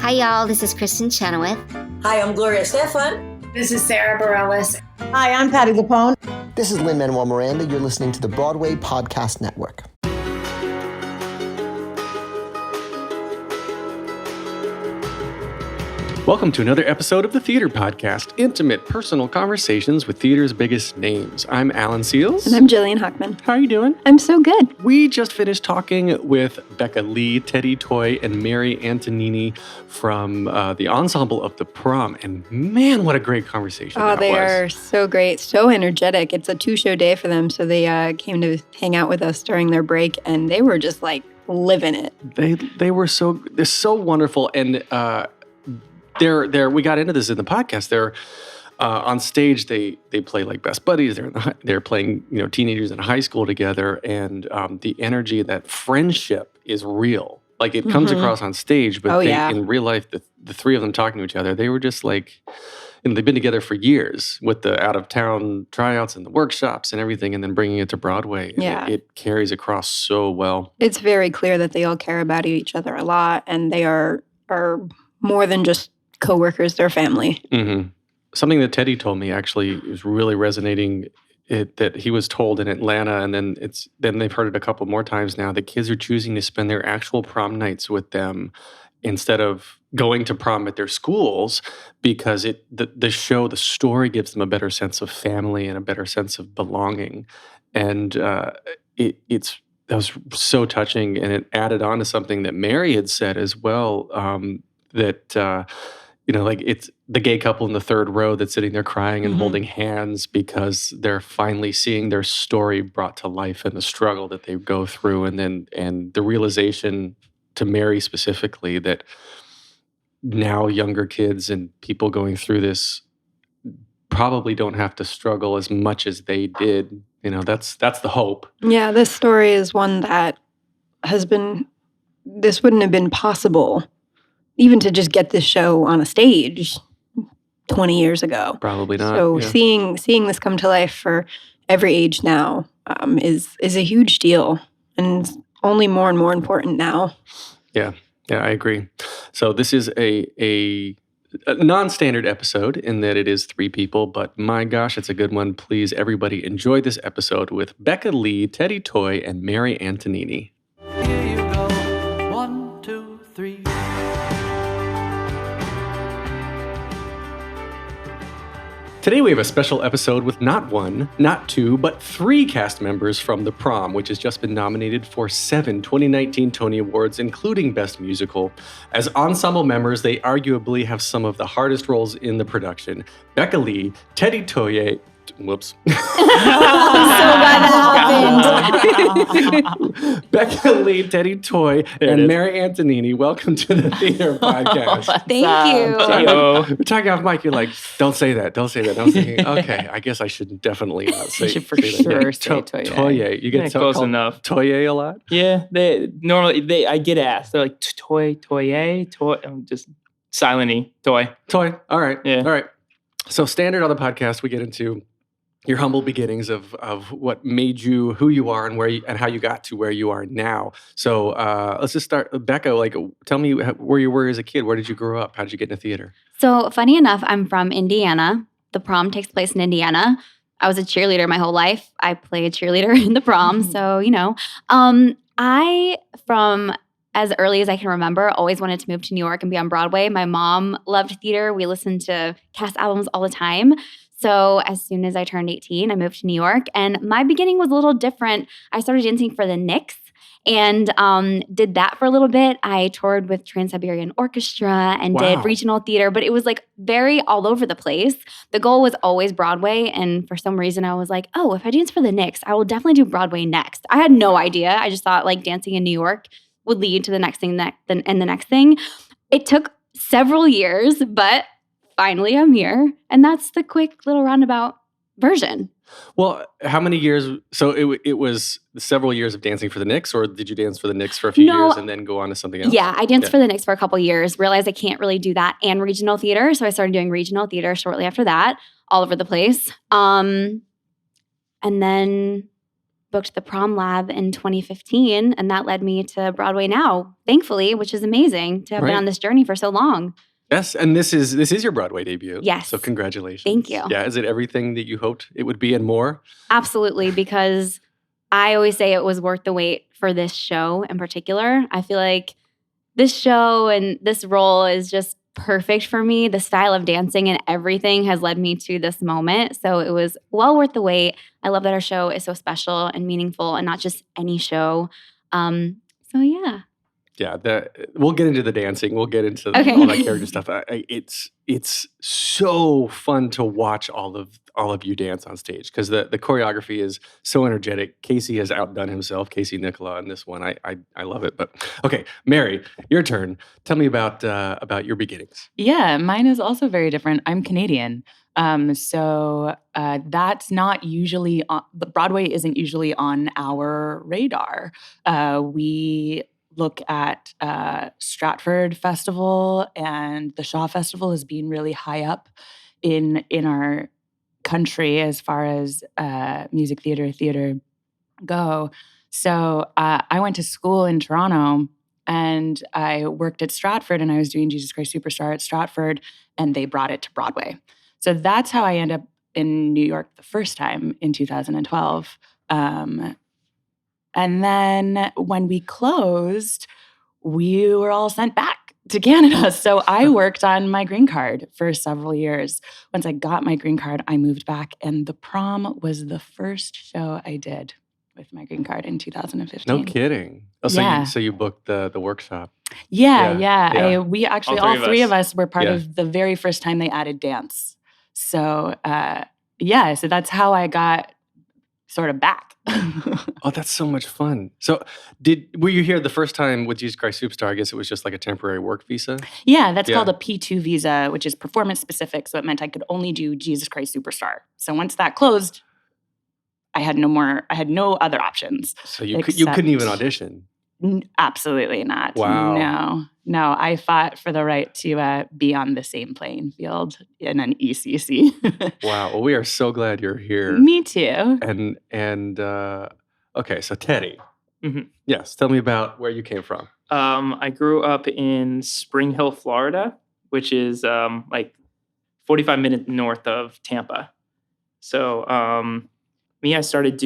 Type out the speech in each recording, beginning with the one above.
Hi, y'all. This is Kristen Chenoweth. Hi, I'm Gloria Stefan. This is Sarah Bareilles. Hi, I'm Patty Lapone. This is Lin-Manuel Miranda. You're listening to the Broadway Podcast Network. Welcome to another episode of the Theater Podcast, intimate, personal conversations with theater's biggest names. I'm Alan Seals. And I'm Jillian Hockman. How are you doing? I'm so good. We just finished talking with Becca Lee, Toye, and Mary Antonini from the ensemble of the Prom. And man, what a great conversation that was. They are so great, so energetic. It's a 2-show day for them, so they came to hang out with us during their break, and they were just like living it. They're so wonderful, and They're we got into this in the podcast. They're on stage. They play like best buddies. They're playing teenagers in high school together, and the energy, that friendship is real. Like it comes across on stage, but in real life, the three of them talking to each other, they were just like, and they've been together for years with the out of town tryouts and the workshops and everything, and then bringing it to Broadway. Yeah, it carries across so well. It's very clear that they all care about each other a lot, and they are more than just coworkers, their family. Mm-hmm. Something that Teddy told me actually is really resonating. That he was told in Atlanta, and then they've heard it a couple more times now. The kids are choosing to spend their actual prom nights with them instead of going to prom at their schools, because the story gives them a better sense of family and a better sense of belonging, and that was so touching, and it added on to something that Mary had said as well. Like it's the gay couple in the third row that's sitting there crying and holding hands because they're finally seeing their story brought to life and the struggle that they go through. And the realization to Mary specifically that now younger kids and people going through this probably don't have to struggle as much as they did. That's the hope. Yeah, this story is one that this wouldn't have been possible even to just get this show on a stage 20 years ago. Probably not. So seeing this come to life for every age now is a huge deal, and only more and more important now. Yeah, I agree. So this is a non-standard episode in that it is 3 people, but my gosh, it's a good one. Please, everybody, enjoy this episode with Becca Lee, Toye, and Mary Antonini. Here you go. 1, 2, 3. Today we have a special episode with not 1, not 2, but 3 cast members from The Prom, which has just been nominated for 7 2019 Tony Awards, including Best Musical. As ensemble members, they arguably have some of the hardest roles in the production. Becca Lee, Toye, whoops. I'm so glad that happened. Becca Lee, Toye, and Mary Antonini, welcome to the Theater Podcast. Thank you. We're talking off mic. You're like, don't say that. I was thinking, okay, I guess I should definitely not say. You should for sure say Toye. Toye. You get close enough. Toye a lot. Yeah, I get asked. They're like Toye. I'm just silent-y. Toye. All right. Yeah. All right. So standard on the podcast, we get into your humble beginnings of what made you who you are and how you got to where you are now. So let's just start. Becca, tell me where you were as a kid. Where did you grow up? How did you get into theater? So funny enough, I'm from Indiana. The Prom takes place in Indiana. I was a cheerleader my whole life. I played cheerleader in the Prom. So, I, from as early as I can remember, always wanted to move to New York and be on Broadway. My mom loved theater. We listened to cast albums all the time. So as soon as I turned 18, I moved to New York, and my beginning was a little different. I started dancing for the Knicks and did that for a little bit. I toured with Trans-Siberian Orchestra and did regional theater, but it was very all over the place. The goal was always Broadway, and for some reason I was like, oh, if I dance for the Knicks, I will definitely do Broadway next. I had no idea. I just thought dancing in New York would lead to the next thing and the next thing. It took several years, but finally, I'm here, and that's the quick little roundabout version. Well, how many years? So it was several years of dancing for the Knicks, or did you dance for the Knicks for a few years and then go on to something else? Yeah, I danced for the Knicks for a couple years, realized I can't really do that and regional theater, so I started doing regional theater shortly after that, all over the place. And then booked the Prom Lab in 2015, and that led me to Broadway now, thankfully, which is amazing to have been Right. on this journey for so long. Yes, and this is your Broadway debut. Yes. So congratulations. Thank you. Yeah, is it everything that you hoped it would be and more? Absolutely, because I always say it was worth the wait for this show in particular. I feel like this show and this role is just perfect for me. The style of dancing and everything has led me to this moment. So it was well worth the wait. I love that our show is so special and meaningful and not just any show. So yeah. Yeah, we'll get into the dancing. We'll get into Okay. all that character stuff. It's so fun to watch all of you dance on stage because the choreography is so energetic. Casey has outdone himself. Casey Nicholaw in this one. I love it. But okay, Mary, your turn. Tell me about your beginnings. Yeah, mine is also very different. I'm Canadian. So that's not usually the Broadway isn't usually on our radar. We look at Stratford Festival and the Shaw Festival as being really high up in our country as far as music theater go. So I went to school in Toronto and I worked at Stratford and I was doing Jesus Christ Superstar at Stratford and they brought it to Broadway. So that's how I ended up in New York the first time in 2012. And then when we closed, we were all sent back to Canada. So I worked on my green card for several years. Once I got my green card, I moved back, and the Prom was the first show I did with my green card in 2015. No kidding. Oh, so Yeah. you booked the workshop. Yeah. We actually, All all three three of of us were part Yeah. of the very first time they added dance. So, so that's how I got sort of back. Oh, that's so much fun. So were you here the first time with Jesus Christ Superstar? I guess it was just like a temporary work visa. Yeah, that's Yeah. called a P2 visa, which is performance specific. So it meant I could only do Jesus Christ Superstar. So once that closed, I had no other options. So you couldn't even audition. Absolutely not. Wow. No, I fought for the right to be on the same playing field in an ECC. Wow. Well, we are so glad you're here. Me too. And okay, so Teddy. Mhm. Yes, tell me about where you came from. I grew up in Spring Hill, Florida, which is like 45 minutes north of Tampa. So I started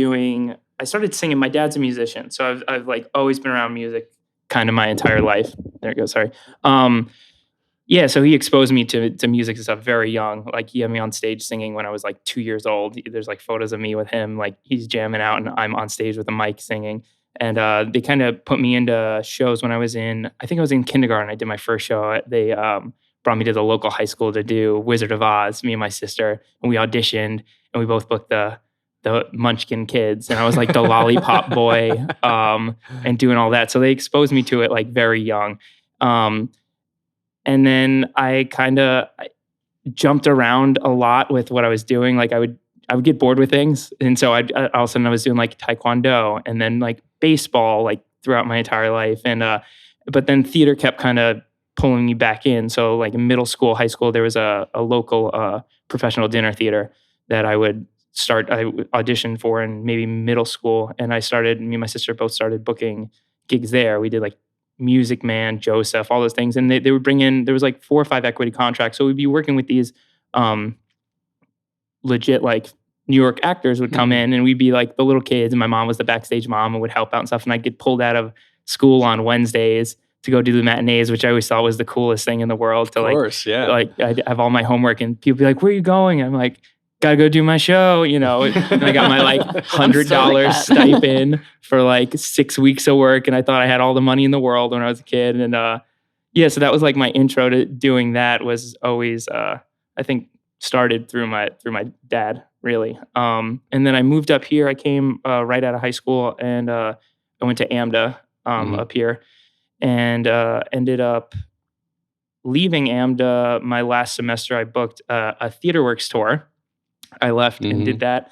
singing. My dad's a musician, so I've like always been around music kind of my entire life. There it goes. Sorry. So he exposed me to music and stuff very young. Like he had me on stage singing when I was like 2 years old. There's like photos of me with him, like he's jamming out and I'm on stage with a mic singing. And they kind of put me into shows when I was in kindergarten. I did my first show. They brought me to the local high school to do Wizard of Oz, me and my sister, and we auditioned and we both booked the Munchkin Kids, and I was like the lollipop boy, and doing all that. So they exposed me to it like very young. And then I kind of jumped around a lot with what I was doing. Like I would get bored with things. And so all of a sudden I was doing like Taekwondo and then like baseball, like throughout my entire life. And, but then theater kept kind of pulling me back in. So like in middle school, high school, there was a local professional dinner theater that I auditioned for in maybe middle school. And me and my sister both started booking gigs there. We did like Music Man, Joseph, all those things. And they would bring in, there was like 4 or 5 equity contracts. So we'd be working with these legit like New York actors would come in and we'd be like the little kids and my mom was the backstage mom and would help out and stuff. And I'd get pulled out of school on Wednesdays to go do the matinees, which I always thought was the coolest thing in the world. Of course, yeah. Like I'd have all my homework and people be like, where are you going? And I'm like, gotta go do my show, and I got my like $100 stipend for like 6 weeks of work. And I thought I had all the money in the world when I was a kid. And so that was like my intro to doing that was always, I think started through my dad really. And then I moved up here. I came right out of high school and I went to AMDA up here and ended up leaving AMDA my last semester. I booked a TheaterWorks tour. I left and did that,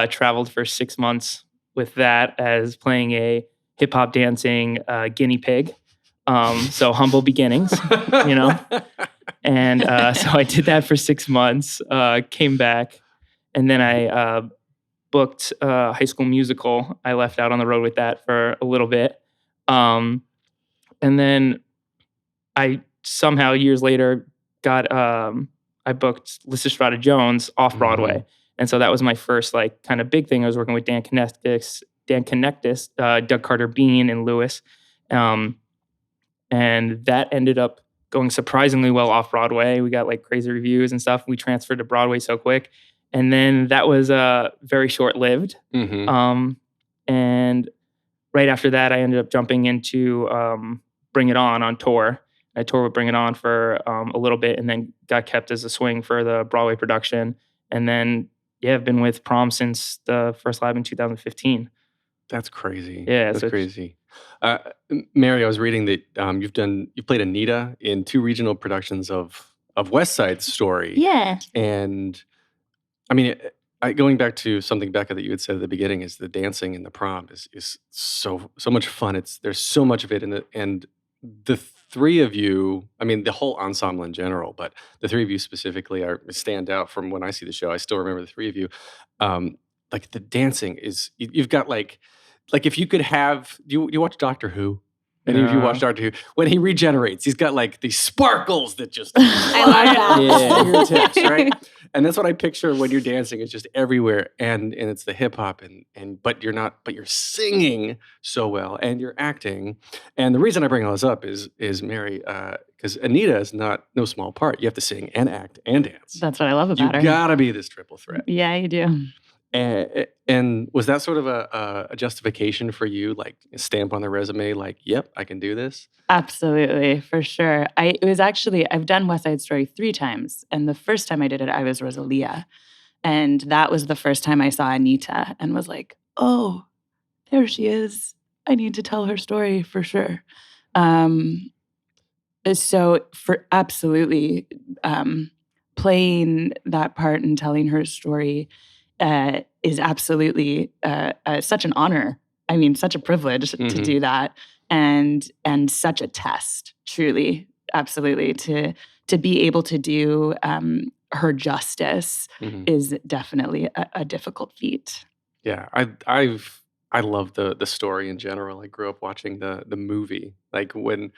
traveled for 6 months with that as playing a hip hop dancing guinea pig. So humble beginnings, And so I did that for 6 months, came back, and then I booked High School Musical. I left out on the road with that for a little bit. And then I somehow years later got, I booked Lysistrata Jones off Broadway. And so that was my first like kind of big thing. I was working with Dan Connectus, Doug Carter Bean and Lewis. And that ended up going surprisingly well off Broadway. We got like crazy reviews and stuff. We transferred to Broadway so quick. And then that was very short-lived. And right after that, I ended up jumping into Bring It On tour. I toured with Bring It On for a little bit and then got kept as a swing for the Broadway production. And then, yeah, I've been with Prom since the first lab in 2015. That's crazy. Yeah. That's crazy. Mary, I was reading that you played Anita in 2 regional productions of West Side Story. Yeah. And I mean, going back to something, Becca, that you had said at the beginning, is the dancing in the Prom is so much fun. There's so much of it, and the 3 of you, I mean, the whole ensemble in general, but the 3 of you specifically stand out from when I see the show. I still remember the 3 of you. Like the dancing is, you've got like if you could have, you watch Doctor Who? Any of you watch Doctor Who? When he regenerates, he's got like these sparkles that just I love that. fingertips, right? And that's what I picture when you're dancing. It's just everywhere, and it's the hip hop, but you're singing so well, and you're acting. And the reason I bring all this up is Mary, because Anita is no small part. You have to sing and act and dance. That's what I love about her. You gotta be this triple threat. Yeah, you do. And was that sort of a justification for you, like a stamp on the resume, like, yep, I can do this? Absolutely, for sure. I've done West Side Story 3 times. And the first time I did it, I was Rosalia. And that was the first time I saw Anita and was like, oh, there she is. I need to tell her story for sure. So for absolutely playing that part and telling her story is absolutely such an honor. I mean, such a privilege to do that, and such a test, truly, absolutely, to be able to do her justice is definitely a difficult feat. Yeah, I love the story in general. I grew up watching the movie. Like when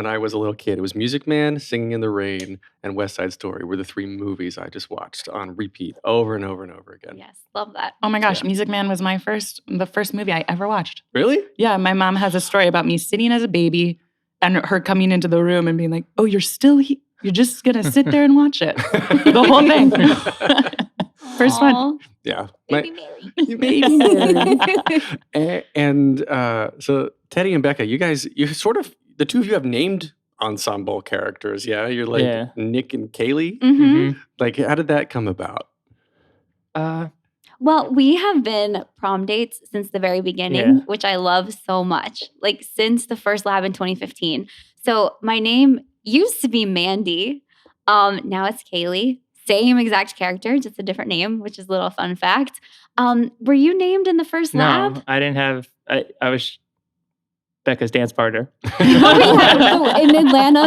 I was a little kid, it was Music Man, Singing in the Rain, and West Side Story were the 3 movies I just watched on repeat over and over and over again. Yes, love that. Oh my gosh, Music Man was the first movie I ever watched. Really? Yeah, my mom has a story about me sitting as a baby and her coming into the room and being like, oh, you're still here? You're just going to sit there and watch it? The whole thing. First one. Yeah. Baby Mary. Baby Mary. And so Teddy and Becca, you sort of, the 2 of you have named ensemble characters. Yeah, you're like Nick and Kaylee. Like, how did that come about? Well, we have been prom dates since the very beginning, which I love so much. Like since the first lab in 2015. So my name used to be Mandy. Now it's Kaylee. Same exact character, just a different name, which is a little fun fact. Were you named in the first lab? No, I didn't have. I was Becca's dance partner. In Atlanta,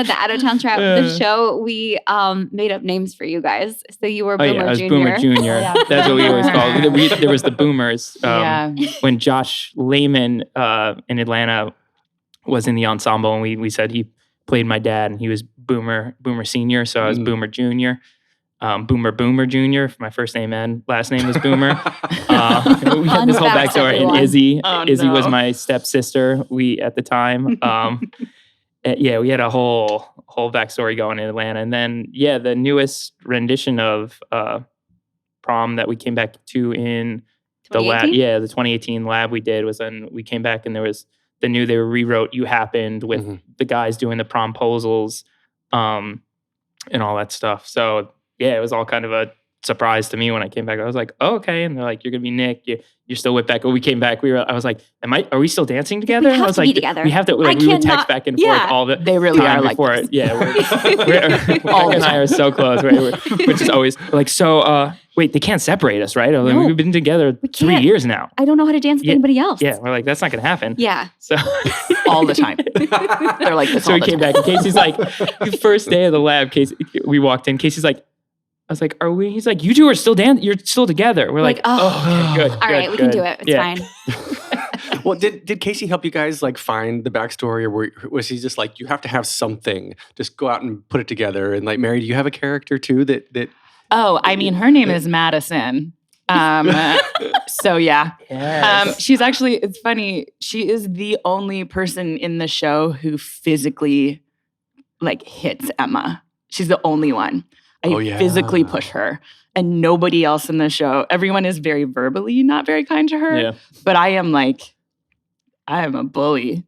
the Out of Town Trap, the show, we made up names for you guys. So you were Boomer Jr. I was Boomer Jr. That's what we always called it. There was the Boomers. When Josh Lehman in Atlanta was in the ensemble, and we said he played my dad, and he was Boomer Senior, so I was Boomer Junior. Boomer Jr. for my first name and last name was Boomer. We had this whole backstory. And Izzy was my stepsister. At the time, we had a whole backstory going in Atlanta. And then the newest rendition of Prom that we came back to in the lab, the 2018 lab we did was when we came back, and there was they rewrote You Happened with the guys doing the promposals and all that stuff. So it was all kind of a surprise to me when I came back. I was like, oh, okay. And they're like, you're going to be Nick. You're still with Becca. We came back. I was like, are we still dancing together? We have to be together. We have to, we would text back and forth all the They really time are like before this. it. Yeah. Becca and I are so close. We're just always like, wait, they can't separate us, right? No. We've been together 3 years now. I don't know how to dance with anybody else. Yeah. We're like, that's not going to happen. Yeah. So all the time. They're like this so all we the came time. back, and Casey's like, the first day of the lab, we walked in, Casey's like, was like, are we? He's like, you two are still dancing. You're still together. We're like, okay, good. All right, we can do it. It's fine. Well, did Casey help you guys like find the backstory, or was he just like, you have to have something, just go out and put it together? And like, Mary, do you have a character too that? Oh, I mean, her name is Madison. So yeah. Yes. She's actually, it's funny, she is the only person in the show who physically like hits Emma. She's the only one. I physically push her. And nobody else in the show, everyone is very verbally not very kind to her. Yeah. But I am a bully.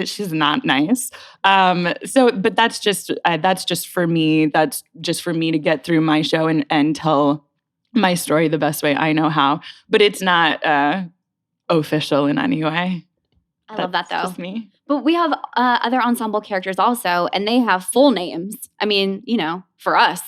She's not nice. But that's just for me. That's just for me to get through my show and tell my story the best way I know how. But it's not official in any way. I love that though. Just me. But we have other ensemble characters also, and they have full names. I mean, for us.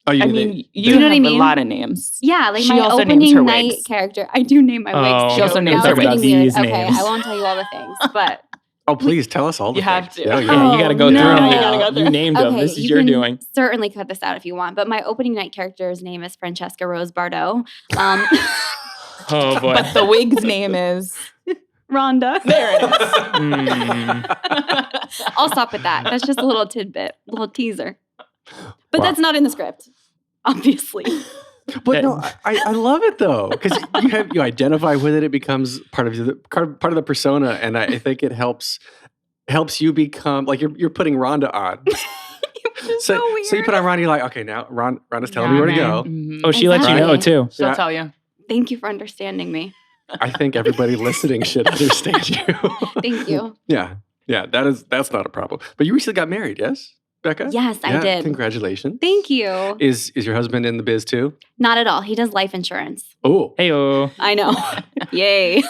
Oh, I mean, you know what I mean? A lot of names. Yeah, like She my also names opening her night wigs. character. I do name my wigs. She too. also names Now her it's getting wigs. weird. These Okay, names. I won't tell you all the things, but Oh, please tell us all the You have things. to. Yeah, Yeah, you got to go no. through them. You gotta go through You named them. This is you your can doing. certainly cut this out if you want. But my opening night character's name is Francesca Rose Bardot. Oh boy. But the wig's name is Rhonda. there it is. I'll stop with that. That's just a little tidbit, little teaser. But that's not in the script, obviously. But no, I love it though, because you identify with it. It becomes part of the persona, and I think it helps you become like you're putting Rhonda on. So weird. you put on Rhonda, you're like, okay, now Rhonda's telling me where to go. Mhm. Oh, she lets you know too. She'll Yeah. tell you. Thank you for understanding me. I think everybody listening should understand you. Thank you. Yeah, that's not a problem. But you recently got married, yes, Becca? Yes, I Yeah, did. Congratulations. Thank you. Is your husband in the biz too? Not at all. He does life insurance. Oh, Hey-oh. I know. Yay.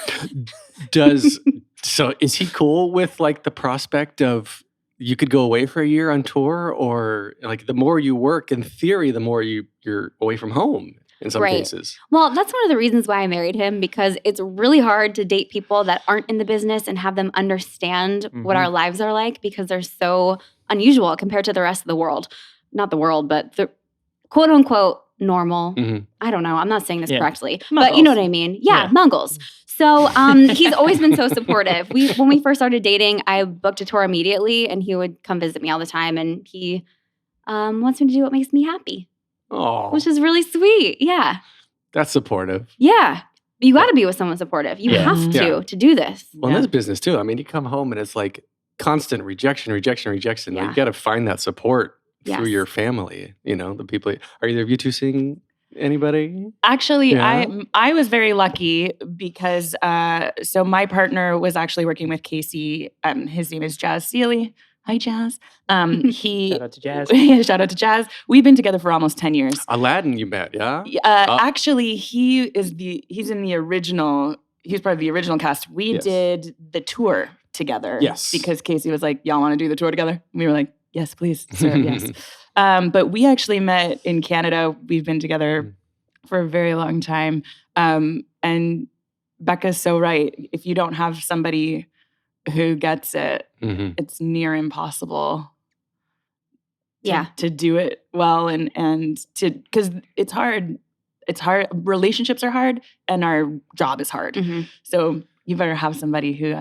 So is he cool with like the prospect of you could go away for a year on tour, or like the more you work in theory, the more you're away from home in some Right. cases? Well, that's one of the reasons why I married him, because it's really hard to date people that aren't in the business and have them understand what our lives are like, because they're so unusual compared to the rest of the world. Not the world, but the quote unquote normal. Mhm. I don't know. I'm not saying this Yeah. correctly, but you know what I mean. Yeah, Mongols. So he's always been so supportive. When we first started dating, I booked a tour immediately, and he would come visit me all the time. And he wants me to do what makes me happy, Oh, which is really sweet. Yeah, that's supportive. yeah. You got to be with someone supportive. You Yeah. have Yeah. to do this. Well, in this business too. I mean, you come home and it's like constant rejection. Like, Yeah. you got to find that support through Yes. your family. The people. Are either of you two seeing anybody? Actually, Yeah. I was very lucky because so my partner was actually working with Casey. His name is Jazz Seeley. Hi, Jazz. Shout out to Jazz. Yeah, shout out to Jazz. We've been together for almost 10 years. Aladdin, you met, yeah? Actually, he's in the original. He's part of the original cast. We Yes. did the tour together. Yes. Because Casey was like, "Y'all want to do the tour together?" And we were like, "Yes, please, sir, yes." But we actually met in Canada. We've been together for a very long time. And Becca's so right. If you don't have somebody who gets it, Mhm. it's near impossible. Yeah. To do it well and to, because it's hard. It's hard. Relationships are hard, and our job is hard. Mhm. So you better have somebody who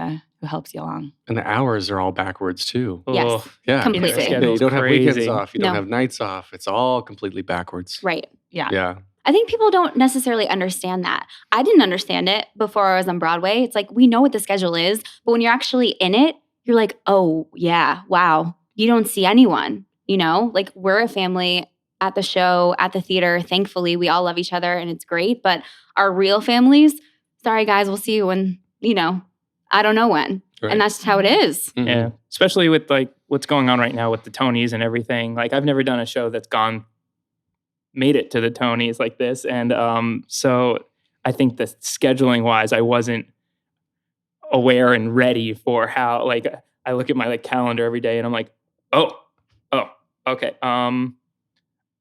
helps you along. And the hours are all backwards too. Yes. Oh, Yeah. Completely. Yeah, you don't have weekends off. You don't No. have nights off. It's all completely backwards. Right. Yeah. Yeah. I think people don't necessarily understand that. I didn't understand it before I was on Broadway. It's like, we know what the schedule is, but when you're actually in it, you're like, oh, yeah, wow. You don't see anyone, Like, we're a family at the show, at the theater. Thankfully, we all love each other, and it's great. But our real families, sorry, guys, we'll see you when, I don't know when. Right. And that's just how it is. Mhm. Yeah, especially with like what's going on right now with the Tonys and everything. Like, I've never done a show that's made it to the Tonys like this, and so I think that scheduling wise, I wasn't aware and ready for how. Like, I look at my calendar every day, and I'm like, oh, okay.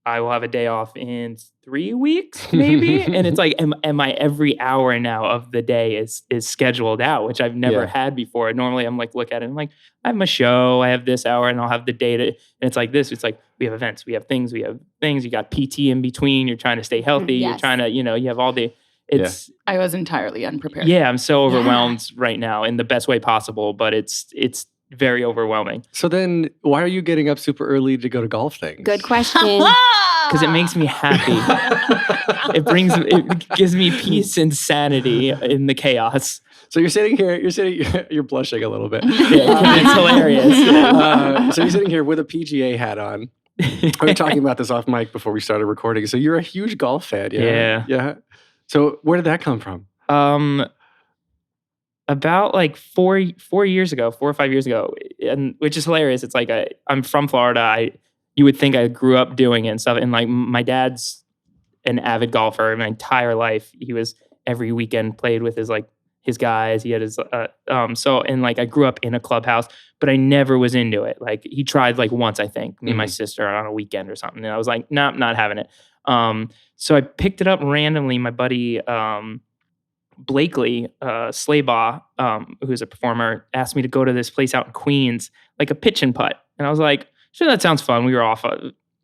I will have a day off in 3 weeks, maybe. And it's like, am I every hour now of the day is scheduled out, which I've never had before. Normally I'm like, look at it, I'm like, I have my show, I have this hour, and I'll have the data. And it's like this. It's like we have events, we have things. You got PT in between. You're trying to stay healthy. You're trying to, you have all the. I was entirely unprepared. Yeah, I'm so overwhelmed right now in the best way possible, but it's very overwhelming. So then why are you getting up super early to go to golf things? Good question. Because it makes me happy. It gives me peace and sanity in the chaos. So you're blushing a little bit. It's hilarious. So you're sitting here with a PGA hat on. We were talking about this off mic before we started recording. So you're a huge golf fan. Yeah. So where did that come from? About like 4 or 5 years ago, and which is hilarious. It's like I'm from Florida. You would think I grew up doing it and stuff. And like my dad's an avid golfer my entire life. He was every weekend played with his guys. He had his and like I grew up in a clubhouse, but I never was into it. Like he tried like once, I think, me and my sister on a weekend or something. And I was like, nah, not having it. So I picked it up randomly. My buddy Blakely Slaybaugh, who's a performer, asked me to go to this place out in Queens, like a pitch and putt. And I was like, sure, that sounds fun. We were off.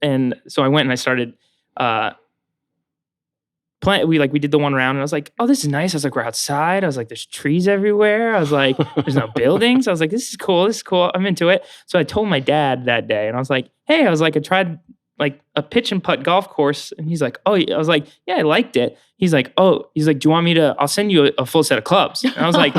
And so I went and I started playing. We did the one round and I was like, oh, this is nice. I was like, we're outside. I was like, there's trees everywhere. I was like, there's no buildings. I was like, this is cool. I'm into it. So I told my dad that day and I was like, hey, I tried like a pitch and putt golf course. And he's like, oh, I was like, yeah, I liked it. He's like, do you want me to, I'll send you a full set of clubs. And I was like,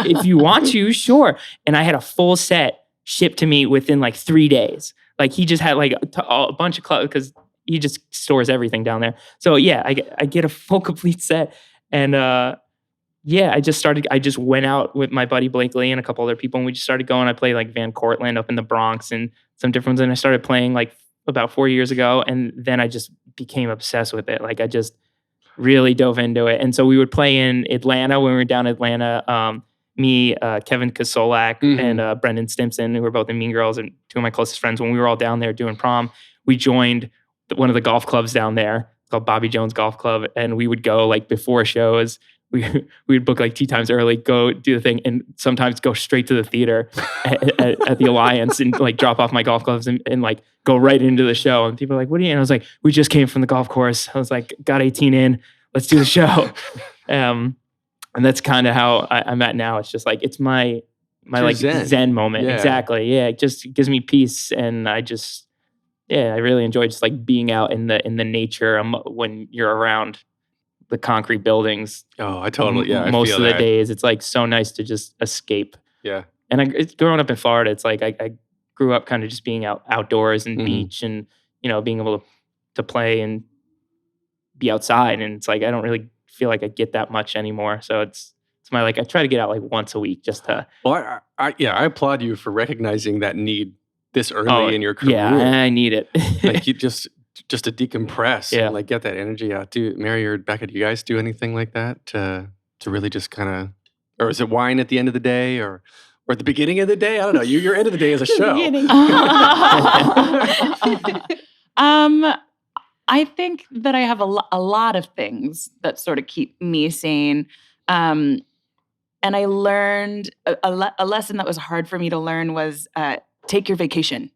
if you want to, sure. And I had a full set shipped to me within like 3 days. Like he just had like a bunch of clubs because he just stores everything down there. So yeah, I get a full complete set. And I just went out with my buddy Blakely and a couple other people and we just started going. I played like Van Cortlandt up in the Bronx and some different ones. And I started playing like about 4 years ago. And then I just became obsessed with it. Like I just really dove into it. And so we would play in Atlanta when we were down in Atlanta. Me, Kevin Kosolak, and Brendan Stimpson, who were both in Mean Girls and two of my closest friends, when we were all down there doing prom, we joined one of the golf clubs down there called Bobby Jones Golf Club. And we would go like before shows. We would book like 2 times early, go do the thing, and sometimes go straight to the theater at the Alliance and like drop off my golf clubs and like go right into the show. And people are like, what are you? And I was like, we just came from the golf course. I was like, got 18 in, let's do the show. And that's kind of how I'm at now. It's just like, it's my like zen moment. Yeah. Exactly. Yeah. It just gives me peace. And I really enjoy just like being out in the nature when you're around the concrete buildings. Oh, I totally, most of the days, it's like so nice to just escape. Yeah. And growing up in Florida, it's like I grew up kind of just being outdoors and beach and, being able to play and be outside. And it's like, I don't really feel like I get that much anymore. So it's my, like, I try to get out like once a week just to. Well, I applaud you for recognizing that need this early in your career. Yeah, I need it. Like you just to decompress and like get that energy out. Mary or Becca, do you guys do anything like that to really just kind of, or is it wine at the end of the day or at the beginning of the day? I don't know. Your end of the day is a show. I think that I have a lot of things that sort of keep me sane. And I learned a lesson that was hard for me to learn was take your vacation.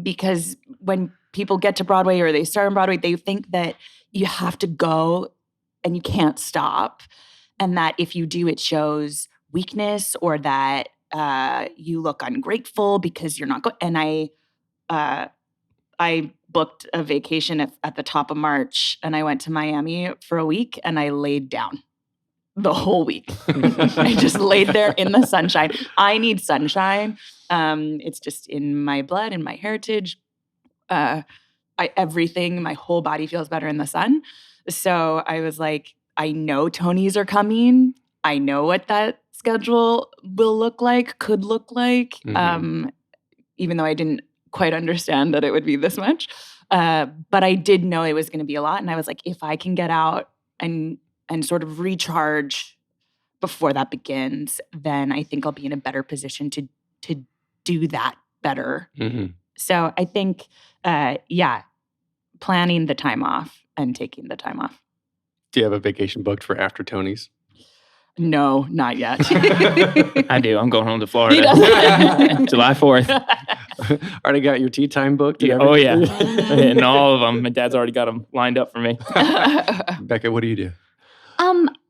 Because when people get to Broadway or they start on Broadway, they think that you have to go and you can't stop. And that if you do, it shows weakness or that you look ungrateful because you're not going. And I booked a vacation at the top of March and I went to Miami for a week and I laid down the whole week. I just laid there in the sunshine. I need sunshine. It's just in my blood, in my heritage. Everything, my whole body feels better in the sun. So I was like, I know Tonys are coming. I know what that schedule will look like, could look like. Even though I didn't quite understand that it would be this much. But I did know it was going to be a lot. And I was like, if I can get out and sort of recharge before that begins, then I think I'll be in a better position to do that better So I think, planning the time off and taking the time off. Do you have a vacation booked for after Tony's? No, not yet. I do. I'm going home to Florida. He does. July 4th. Already got your tea time booked? And Oh, yeah. everything? And all of them. My dad's already got them lined up for me. Becca, what do you do?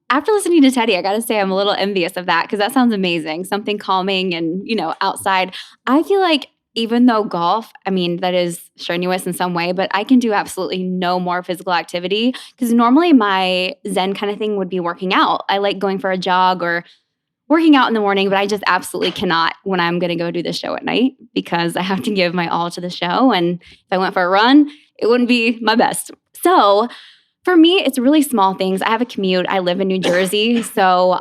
After listening to Teddy, I got to say I'm a little envious of that because that sounds amazing. Something calming and, outside. I feel like even though golf, that is strenuous in some way, but I can do absolutely no more physical activity because normally my Zen kind of thing would be working out. I like going for a jog or working out in the morning, but I just absolutely cannot when I'm going to go do the show at night because I have to give my all to the show. And if I went for a run, it wouldn't be my best. So for me, it's really small things. I have a commute. I live in New Jersey. So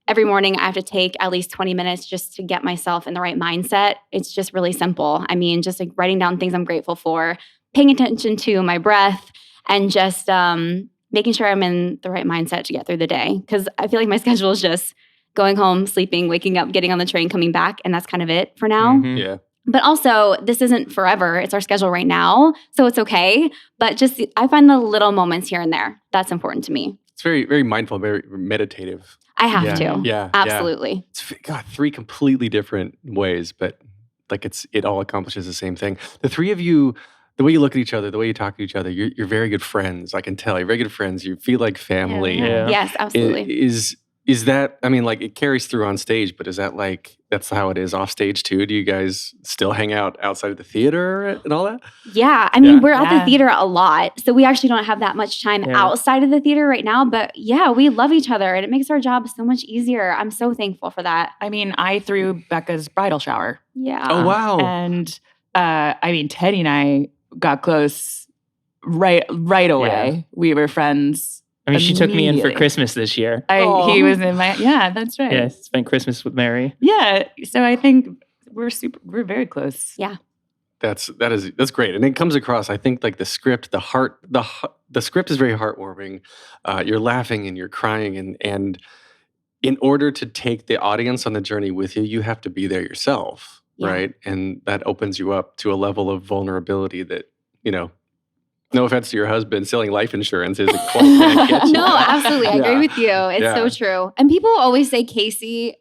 every morning I have to take at least 20 minutes just to get myself in the right mindset. It's just really simple. Just like writing down things I'm grateful for, paying attention to my breath, and just making sure I'm in the right mindset to get through the day. Because I feel like my schedule is just going home, sleeping, waking up, getting on the train, coming back. And that's kind of it for now. Mhm. Yeah. But also, this isn't forever. It's our schedule right now. So it's okay. But just, I find the little moments here and there. That's important to me. It's very, very mindful, very meditative. I have Yeah. to. Yeah. Absolutely. It's got three completely different ways, but like it all accomplishes the same thing. The three of you, the way you look at each other, the way you talk to each other, you're very good friends. I can tell you're very good friends. You feel like family. Yeah. Yes, absolutely. Is that, it carries through on stage, but is that that's how it is off stage too? Do you guys still hang out outside of the theater and all that? Yeah. Yeah. We're at the theater a lot. So we actually don't have that much time outside of the theater right now. But yeah, we love each other and it makes our job so much easier. I'm so thankful for that. I threw Becca's bridal shower. Yeah. Oh, wow. And Teddy and I got close right away. Yeah. We were friends. She took me in for Immediately. Christmas this year. He was in my, that's right. Yeah, spent Christmas with Mary. Yeah. So I think we're very close. Yeah. That's great. And it comes across, I think, like the script, the script is very heartwarming. You're laughing and you're crying and in order to take the audience on the journey with you, you have to be there yourself, right? And that opens you up to a level of vulnerability that, no offense to your husband, selling life insurance isn't quite going to get you. No, absolutely. I agree with you. It's so true. And people always say Casey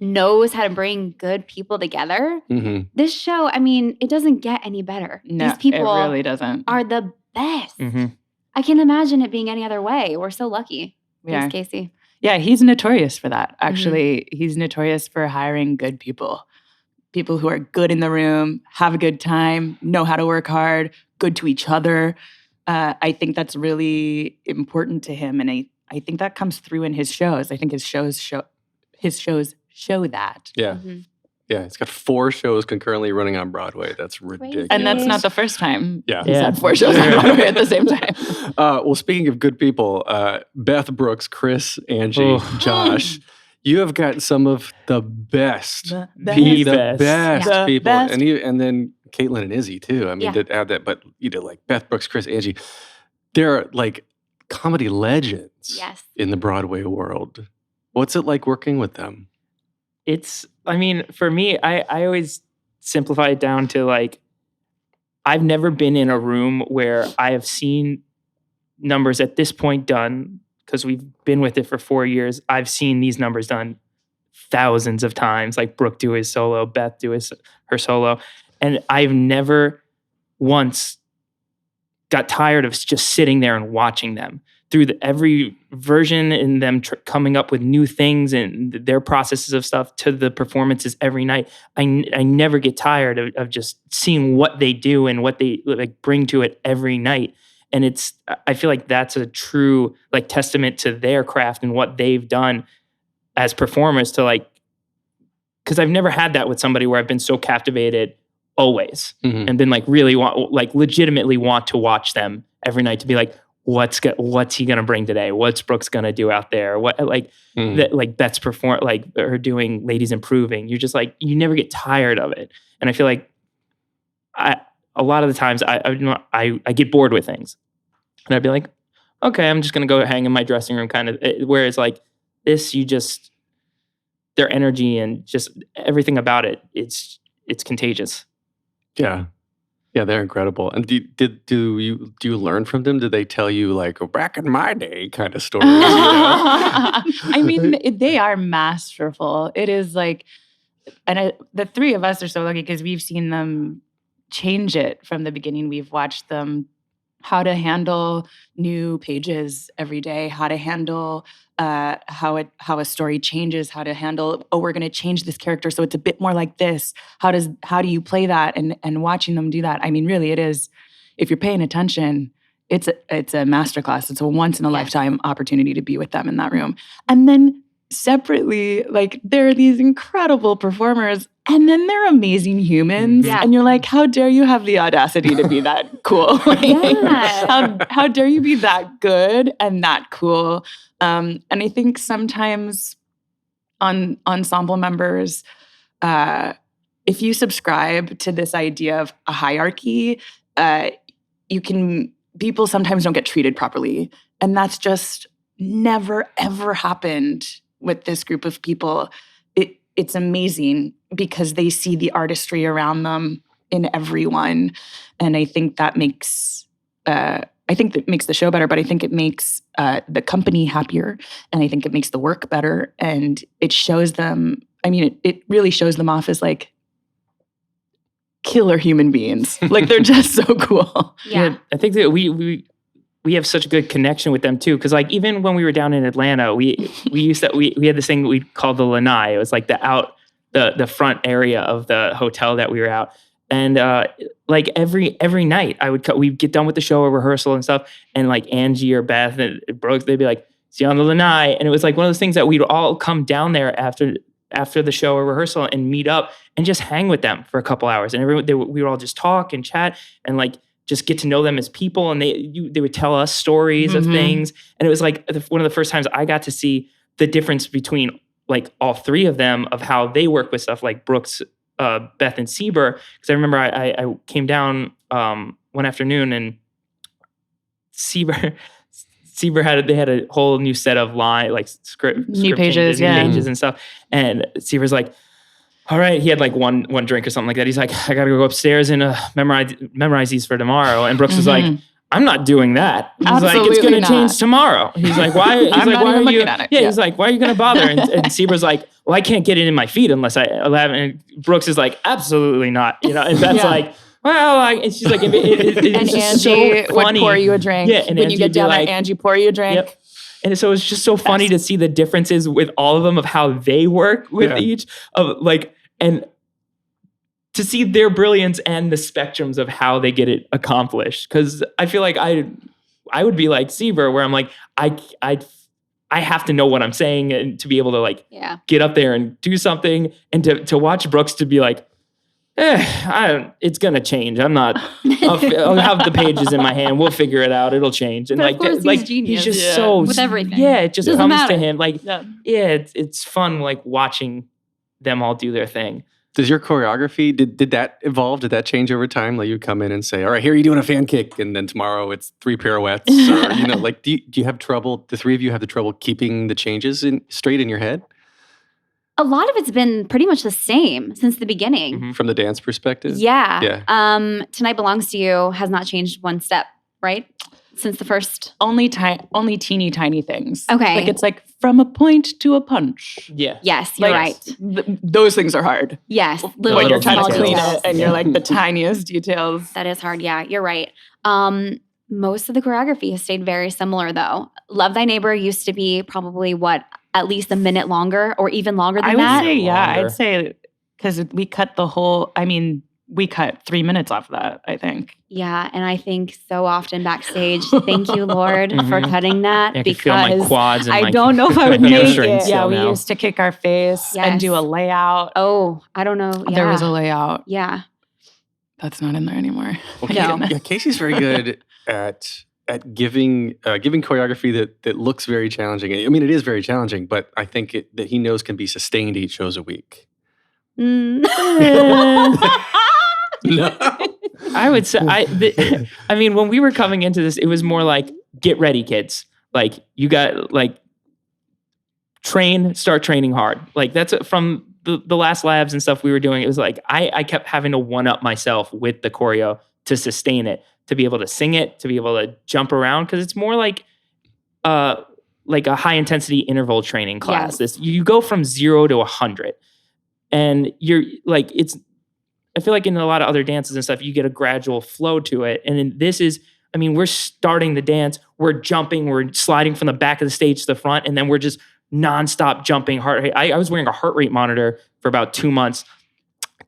knows how to bring good people together. Mm-hmm. This show, it doesn't get any better. No, These people it really doesn't. are the best. Mm-hmm. I can't imagine it being any other way. We're so lucky. Yeah. Thanks, Casey. Yeah, he's notorious for that. Actually, he's notorious for hiring good people. People who are good in the room, have a good time, know how to work hard, good to each other. I think that's really important to him. And I think that comes through in his shows. I think his shows show that. Yeah. Mm-hmm. Yeah. It's got 4 shows concurrently running on Broadway. That's ridiculous. And that's not the first time Yeah. he's had 4 shows on Broadway at the same time. Well, speaking of good people, Beth, Brooks, Chris, Angie, Josh, you have got some of the best, The the best. best The people. best. And then Caitlin and Izzy too. To add that, but you did like Beth, Brooks, Chris, Angie. They're like comedy legends Yes. in the Broadway world. What's it like working with them? It's, for me, I always simplify it down to I've never been in a room where I have seen numbers at this point done, because we've been with it for 4 years. I've seen these numbers done thousands of times, like Brooke do his solo, Beth do her solo. And I've never once got tired of just sitting there and watching them through every version and them coming up with new things and their processes of stuff to the performances every night. I never get tired of just seeing what they do and what they bring to it every night. And I feel like that's a true testament to their craft and what they've done as performers because I've never had that with somebody where I've been so captivated always and been really legitimately want to watch them every night to be what's he gonna bring today? What's Brooks gonna do out there? What Beth's perform her doing Ladies Improving. You're just you never get tired of it. And I feel a lot of the times I get bored with things, and I'd be like, okay, I'm just gonna go hang in my dressing room, kind of. Whereas this, their energy and just everything about it, it's contagious. Yeah. Yeah, they're incredible. And do you learn from them? Do they tell you like back in my day kind of stories? I mean, they are masterful. It is like, and the three of us are so lucky because we've seen them change it from the beginning. We've watched them how to handle new pages every day, how to handle how a story changes, how to handle, we're going to change this character so it's a bit more like this. How do you play that? And watching them do that, I mean, really, it is. If you're paying attention, it's a masterclass. It's a once in a lifetime opportunity to be with them in that room. And then separately, like there are these incredible performers. And then they're amazing humans. Yeah. And you're like, how dare you have the audacity to be that cool? How dare you be that good and that cool? And I think sometimes ensemble members, if you subscribe to this idea of a hierarchy, people sometimes don't get treated properly. And that's just never, ever happened with this group of people. It's amazing because they see the artistry around them in everyone. And I think that makes the show better, but I think it makes the company happier. And I think it makes the work better. And it shows them, I mean, it really shows them off as like killer human beings. Like they're just so cool. Yeah. I think that we have such a good connection with them too. Cause like even when we were down in Atlanta, we had this thing we called the lanai. It was like the front area of the hotel that we were out. And like every night we'd get done with the show or rehearsal and stuff. And like Angie or Beth and Brooks, they'd be like, see you on the lanai. And it was like one of those things that we'd all come down there after the show or rehearsal and meet up and just hang with them for a couple hours. And we would all just talk and chat and like, just get to know them as people, and they would tell us stories of things, and it was like one of the first times I got to see the difference between like all three of them of how they work with stuff like Brooks, Beth, and Sieber. Because I remember I came down one afternoon and Sieber had a whole new set of script pages, pages and stuff, and Sieber's like, all right, he had like one drink or something like that. He's like, I got to go upstairs and memorize these for tomorrow. And Brooks was like, I'm not doing that. He's Absolutely like, it's going to not. change tomorrow. He's like, why? He's I'm like, not why even are you? looking at it. Yeah, Yeah. he's like, why are you going to bother? And Sieber's like, well, I can't get it in my feet unless I have. And Brooks is like, absolutely not. You know, and Beth's like, well, and she's like, it's And just Angie so would funny. pour you a drink. Yeah, and when Angie you get would be down like, there, Angie pour you a drink. Yep. And so it's just so funny to see the differences with all of them of how they work with each of like, and to see their brilliance and the spectrums of how they get it accomplished. Because I feel like I would be like Sieber, where I'm like, I have to know what I'm saying and to be able to like get up there and do something, and to watch Brooks to be like, it's gonna change. I'll have the pages in my hand. We'll figure it out. It'll change. And But of course he's genius. he's just so with everything. Yeah, it just Doesn't comes matter. to him. Like, it's fun like watching them all do their thing. Does your choreography, did that evolve? Did that change over time? Like you come in and say, all right, here you're doing a fan kick, and then tomorrow it's 3 pirouettes. Or, you know, like do you have trouble, the three of you have the trouble keeping the changes straight in your head? A lot of it's been pretty much the same since the beginning. From the dance perspective? Yeah. Tonight Belongs to You has not changed one step, right? Since the first. Only teeny tiny things. Okay. Like it's like from a point to a punch. Yeah. Yes, you're right. Those things are hard. Yes. When you're trying to small clean details. it and you're like the tiniest details. That is hard. Yeah, you're right. Most of the choreography has stayed very similar though. Love Thy Neighbor used to be probably at least a minute longer or even longer than that. I'd say because we cut we cut 3 minutes off of that, I think. Yeah, and I think so often backstage, thank you, Lord, for cutting that I can feel my because quads and I my don't know if I would my make hamstrings it. still Yeah, we now. used to kick our face and Yes. do a layout. Oh, I don't know. Yeah. There was a layout. Yeah. That's not in there anymore. No. Yeah, Casey's very good at giving choreography that looks very challenging. I mean, it is very challenging, but I think that he knows can be sustained 8 shows a week. No. I would say, I mean, when we were coming into this, it was more like, get ready, kids. Like, you got, like, start training hard. Like, that's from the last labs and stuff we were doing, it was like I kept having to one up myself with the choreo to sustain it, to be able to sing it, to be able to jump around, because it's more like a high intensity interval training class. Yes. You go from 0 to 100, and you're like, I feel like in a lot of other dances and stuff, you get a gradual flow to it, and then this is, I mean, we're starting the dance, we're jumping, we're sliding from the back of the stage to the front, and then we're just nonstop jumping heart rate. I was wearing a heart rate monitor for about 2 months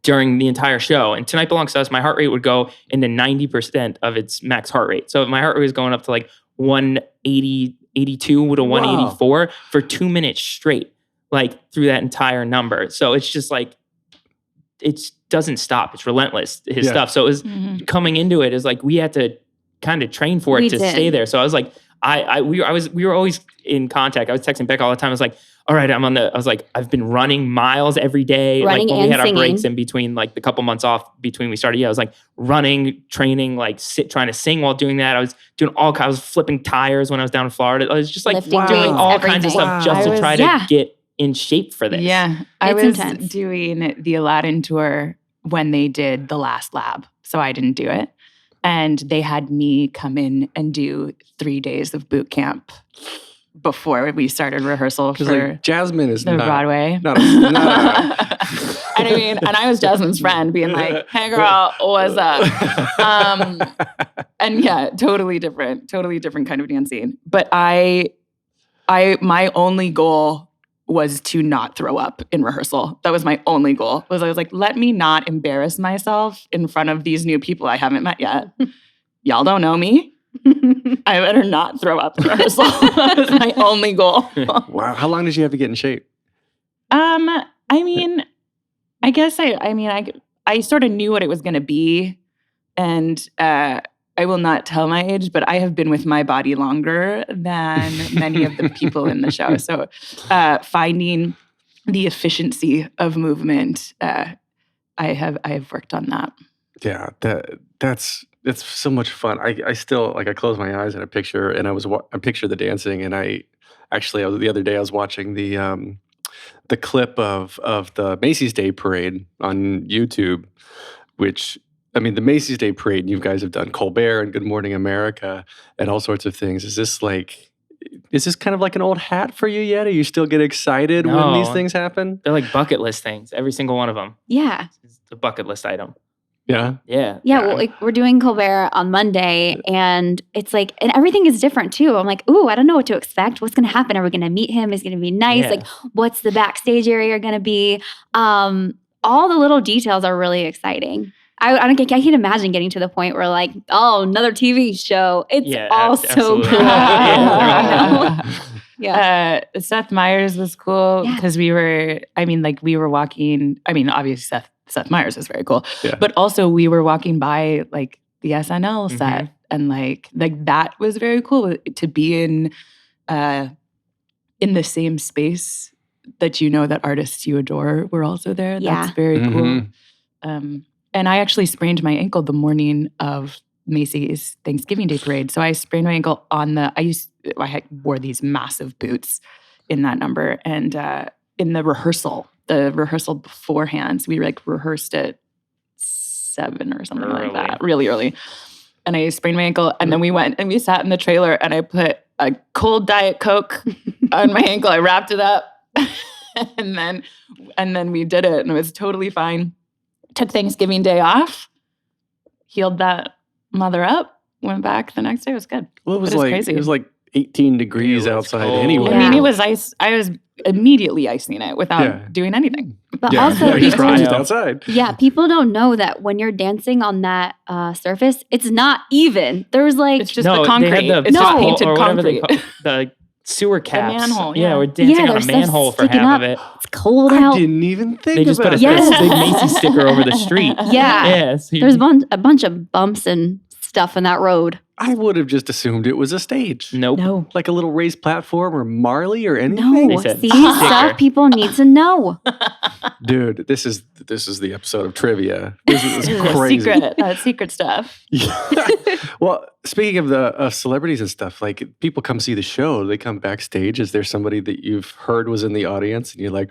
during the entire show. And Tonight Belongs to Us, my heart rate would go into 90% of its max heart rate. So if my heart rate was going up to like 180, 82 to 184 for 2 minutes straight, like through that entire number. So it's just like, it doesn't stop. It's relentless, his stuff. So it was coming into it is like, we had to kind of train for it to stay there. So I was like, we were always in contact. I was texting Becca all the time. I was like, all right, I've been running miles every day. Running like when we had and our breaks singing. in between, like the couple months off between we started. Yeah, I was like running, training, like trying to sing while doing that. I was doing I was flipping tires when I was down in Florida. I was just like Lifting doing weights, all kinds of everything. stuff just to try to get in shape for this. Yeah. I It's was intense. doing the Aladdin tour when they did the last lab. So I didn't do it. And they had me come in and do 3 days of boot camp before we started rehearsal for Like, Jasmine is the not Broadway. Not And I was Jasmine's friend being like, hey girl, what's up? And yeah, totally different kind of dancing. But my only goal was to not throw up in rehearsal. That was my only goal. I was like, let me not embarrass myself in front of these new people I haven't met yet. Y'all don't know me. I better not throw up in rehearsal. That was my only goal. Wow. How long did you have to get in shape? I mean, I guess I sort of knew what it was going to be, and I will not tell my age, but I have been with my body longer than many of the people in the show. So finding the efficiency of movement, I have worked on that. Yeah, it's so much fun. I still, like, I close my eyes and I picture, and I picture the dancing, and the other day I was watching the clip of the Macy's Day Parade on YouTube, which, I mean, the Macy's Day Parade, you guys have done Colbert and Good Morning America and all sorts of things. Is this kind of like an old hat for you yet? Are you still get excited when these things happen? They're like bucket list things, every single one of them. Yeah. It's a bucket list item. Yeah. Yeah. Yeah, well, like we're doing Colbert on Monday, and it's like, and everything is different too. I'm like, ooh, I don't know what to expect. What's going to happen? Are we going to meet him? Is it going to be nice? Yeah. Like, what's the backstage area going to be? All the little details are really exciting. I can't imagine getting to the point where like, oh, another TV show. It's all so absolutely. cool. Yeah. Yeah. Seth Meyers was cool because we were walking. I mean, obviously Seth Meyers is very cool, but also we were walking by like the SNL set, and like that was very cool to be in the same space that that artists you adore were also there. Yeah. That's very cool. And I actually sprained my ankle the morning of Macy's Thanksgiving Day Parade. So I sprained my ankle on I wore these massive boots in that number. And in the rehearsal beforehand, we like rehearsed at 7 or something like that, really early. And I sprained my ankle, and then we went and we sat in the trailer, and I put a cold Diet Coke on my ankle. I wrapped it up, and then we did it, and it was totally fine. Took Thanksgiving Day off, healed that mother up, went back the next day. It was good. Well, Crazy. It was like 18 degrees outside cold. anyway. I mean, it was ice. I was immediately icing it without doing anything. But Yeah, also, yeah, just people, just outside. yeah, people don't know that when you're dancing on that surface, it's not even. There's like, It's just the concrete. They had It's just No. painted or whatever they concrete. call the sewer caps. manhole, Yeah, yeah. we're dancing on there's a stuff manhole for sticking half up. of it. It's cold I out. didn't even think They just put about a Yes. big Macy's sticker over the street. Yeah. Yeah. So There's a bunch of bumps and stuff in that road. I would have just assumed it was a stage. Nope. No. Like a little raised platform or Marley or anything. No. They said See, sticker. stuff people need to know. Dude, this is the episode of trivia. This is This is crazy. secret stuff. Yeah. Well, speaking of the celebrities and stuff, like people come see the show, they come backstage. Is there somebody that you've heard was in the audience and you're like,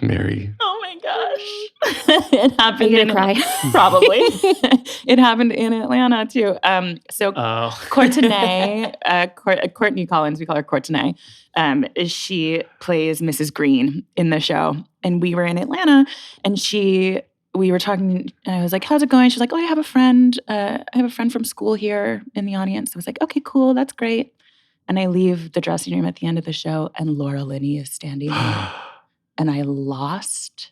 Mary. Oh my gosh. It Are happened you in gonna cry? Probably. It happened in Atlanta too. So Courtenay, Courtney Collins, we call her Courtenay. She plays Mrs. Green in the show. And we were in Atlanta and we were talking and I was like, how's it going? She's like, oh, I have a friend from school here in the audience. I was like, okay, cool. That's great. And I leave the dressing room at the end of the show and Laura Linney is standing there. And I lost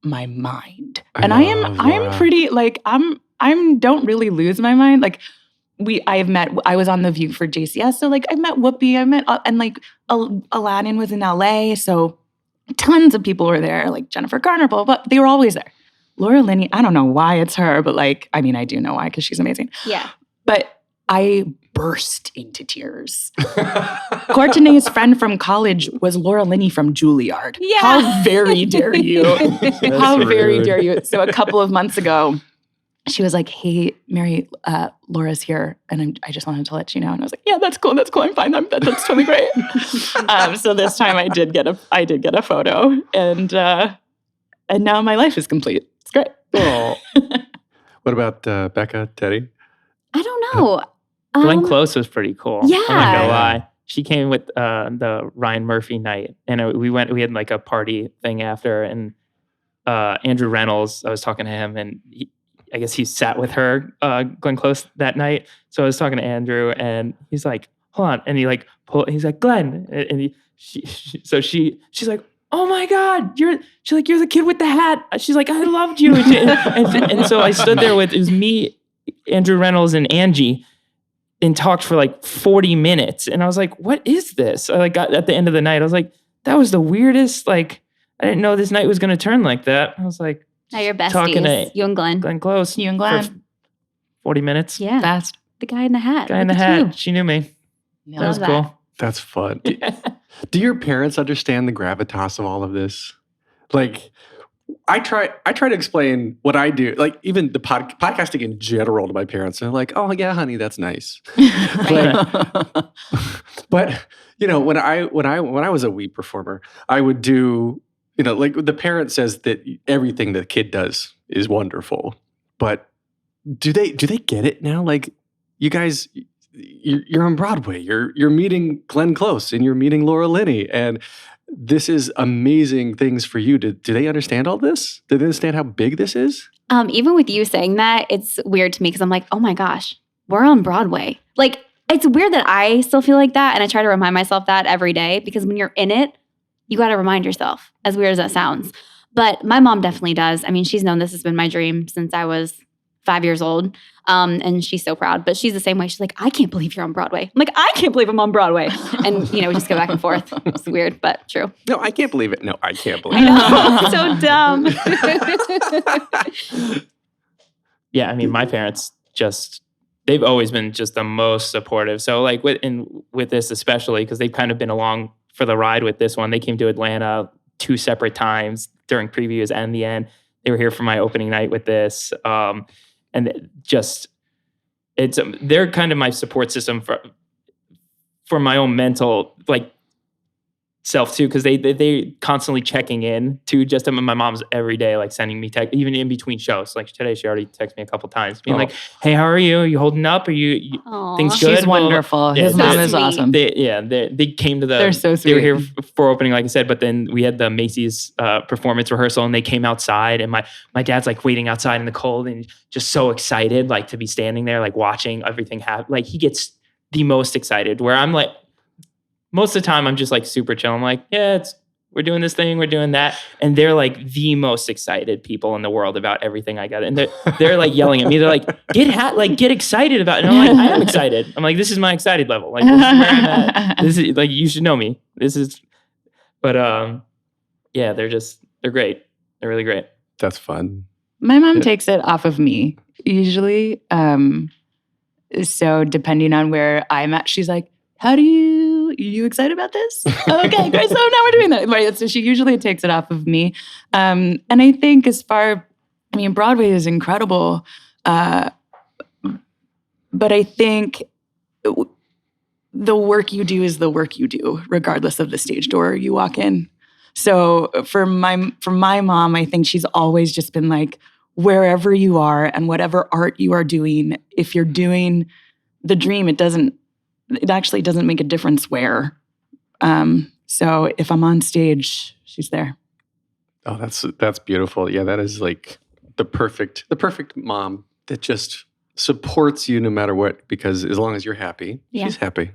my mind. And I'm pretty like I'm don't really lose my mind. Like I was on The View for JCS. So like I met Whoopi, and like Aladdin was in LA. So tons of people were there, like Jennifer Garner, but they were always there. Laura Linney, I don't know why it's her, but like, I mean, I do know why because she's amazing. Yeah. But I burst into tears. Courtenay's friend from college was Laura Linney from Juilliard. Yeah. How very dare you? How very dare you? So a couple of months ago, she was like, hey, Mary, Laura's here. And I just wanted to let you know. And I was like, yeah, that's cool. That's cool. I'm fine. That's totally great. So this time I did get a photo and now my life is complete. It's great. Oh. What about Becca, Teddy? I don't know. Glenn Close was pretty cool. Yeah. I'm not gonna lie. She came with the Ryan Murphy night, and we had like a party thing after. And Andrew Reynolds, I was talking to him, and I guess he sat with her, Glenn Close, that night. So I was talking to Andrew, and he's like, "Hold on," and he's like, "Glenn," and she's like, "Oh my God, you're the kid with the hat." She's like, "I loved you," and so I stood there it was me, Andrew Reynolds, and Angie. And talked for like 40 minutes. And I was like, what is this? I got at the end of the night, I was like, that was the weirdest, like, I didn't know this night was going to turn like that. I was like, now you're besties. Talking to you and Glenn. Glenn Close. You and Glenn. For 40 minutes. Yeah. Fast. The guy in the hat. Guy in the Look at hat. you. She knew me. Yeah. That was Love cool. That's fun. Do your parents understand the gravitas of all of this? Like, I try to explain what I do, like even the podcasting in general to my parents. And they're like, oh yeah, honey, that's nice. But you know, when I was a wee performer, I would do, you know, like the parent says that everything the kid does is wonderful. But do they get it now? Like, you guys, you're on Broadway. You're meeting Glenn Close and you're meeting Laura Linney, and this is amazing things for you. Do they understand all this? Do they understand how big this is? Even with you saying that, it's weird to me because I'm like, oh my gosh, we're on Broadway. Like, it's weird that I still feel like that. And I try to remind myself that every day because when you're in it, you got to remind yourself, as weird as that sounds. But my mom definitely does. I mean, she's known this has been my dream since I was 5 years old. And she's so proud, but she's the same way. She's like, I can't believe you're on Broadway. I'm like, I can't believe I'm on Broadway. And, you know, we just go back and forth. It's weird, but true. No, I can't believe it. No, I can't believe it. I know. So dumb. Yeah, I mean, my parents they've always been just the most supportive. So like with this especially, because they've kind of been along for the ride with this one. They came to Atlanta 2 separate times during previews and the end. They were here for my opening night with this. And just, they're kind of my support system for my own mental, like, self too, because they constantly checking in to just my mom's every day, like sending me text, even in between shows. Like today, she already texted me a couple times, being like, "Hey, how are you? Are you holding up? Are you things good?" She's wonderful. His mom is awesome. They came to They're so sweet. They were here for opening, like I said, but then we had the Macy's performance rehearsal, and they came outside, and my dad's like waiting outside in the cold, and just so excited, like to be standing there, like watching everything happen. Like he gets the most excited, where I'm like, most of the time, I'm just like super chill. I'm like, yeah, we're doing this thing, we're doing that. And they're like the most excited people in the world about everything I got. And they're like yelling at me. They're like, get excited about it. And I'm like, I am excited. I'm like, this is my excited level. Like, this is where I'm at. This is like, you should know me. But yeah, they're great. They're really great. That's fun. My mom takes it off of me, usually. So depending on where I'm at, she's like, are you excited about this? Okay, great. So now we're doing that. Right. So she usually takes it off of me. And I think Broadway is incredible. But I think the work you do is the work you do, regardless of the stage door you walk in. So for my mom, I think she's always just been like, wherever you are and whatever art you are doing, if you're doing the dream, it actually doesn't make a difference where. So if I'm on stage, she's there. Oh, that's beautiful. Yeah, that is like the perfect mom that just supports you no matter what, because as long as you're happy, she's happy.